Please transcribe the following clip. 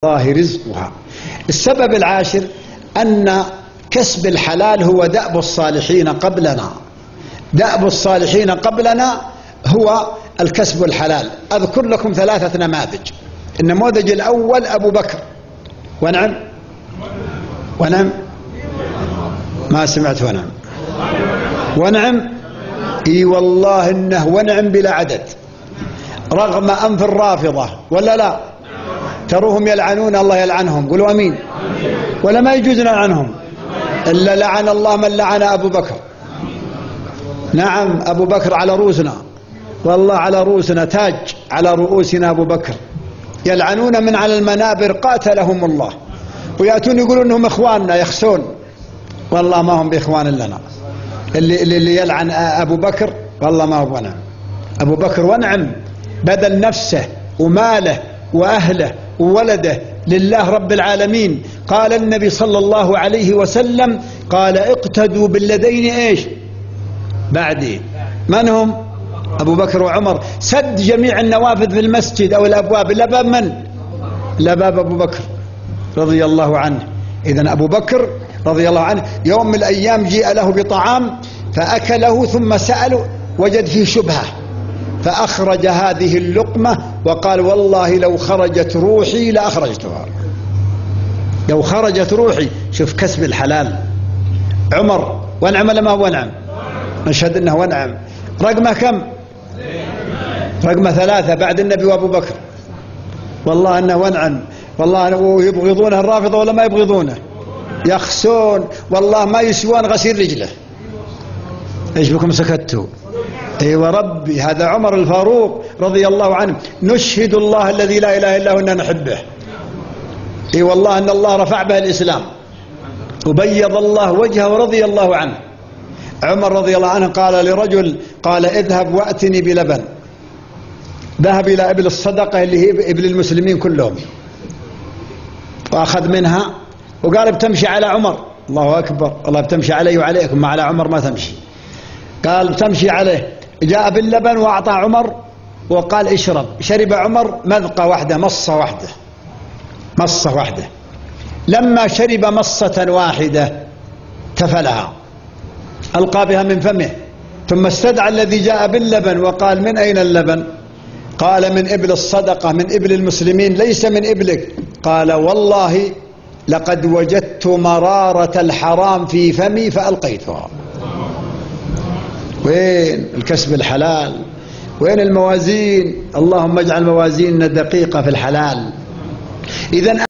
الله رزقها. السبب العاشر أن كسب الحلال هو دأب الصالحين قبلنا. دأب الصالحين قبلنا هو الكسب الحلال. أذكر لكم 3 نماذج. النموذج الأول أبو بكر. ونعم ما سمعت ونعم اي والله انه ونعم بلا عدد، رغم أنف الرافضة ولا لا؟ تروهم يلعنون، الله يلعنهم، قولوا امين. ولا ما يجوز نلعنهم الا لعن الله من لعن ابو بكر. نعم ابو بكر على رؤوسنا، والله على رؤوسنا تاج على رؤوسنا ابو بكر. يلعنون من على المنابر قاتلهم الله، ويأتون يقولون انهم اخواننا يخسون، والله ما هم باخوان لنا. اللي يلعن ابو بكر والله ما هو ونعم. ابو بكر ونعم، بذل نفسه وماله واهله وولده لله رب العالمين. قال النبي صلى الله عليه وسلم قال اقتدوا بالذين ايش بعدي. من هم؟ ابو بكر وعمر. سد جميع النوافذ في المسجد او الابواب الا باب من؟ لا باب ابو بكر رضي الله عنه. اذن ابو بكر رضي الله عنه يوم من الايام جيء له بطعام فاكله، ثم سأله وجد فيه شبهه فاخرج هذه اللقمه وقال والله لو خرجت روحي لاخرجتها. لو خرجت روحي. شوف كسب الحلال. عمر ونعم ولا ما هو ونعم؟ نشهد انه ونعم. رقمه كم؟ رقمه 3 بعد النبي وابو بكر. والله انه ونعم، والله يبغضونه الرافضه ولا ما يبغضونه؟ يخسون، والله ما يسوون غسيل رجله. ايش بكم سكتوا؟ ايوه ربي، هذا عمر الفاروق رضي الله عنه. نشهد الله الذي لا اله الا هو اننا نحبه. اي والله ان الله رفع به الاسلام وبيض الله وجهه ورضي الله عنه. عمر رضي الله عنه قال لرجل، قال اذهب واتني بلبن. ذهب الى ابل الصدقه اللي هي ابل المسلمين كلهم، واخذ منها وقال بتمشي على عمر. الله اكبر، الله بتمشي علي وعليكم، ما على عمر ما تمشي. قال بتمشي عليه. جاء باللبن واعطى عمر وقال اشرب. شرب عمر مذقه واحده، مصه واحده. لما شرب مصه واحده تفلها، القى بها من فمه، ثم استدعى الذي جاء باللبن وقال من اين اللبن؟ قال من ابل الصدقه، من ابل المسلمين، ليس من ابلك. قال والله لقد وجدت مرارة الحرام في فمي فألقيتها. وين الكسب الحلال؟ وين الموازين؟ اللهم اجعل موازيننا دقيقة في الحلال. إذن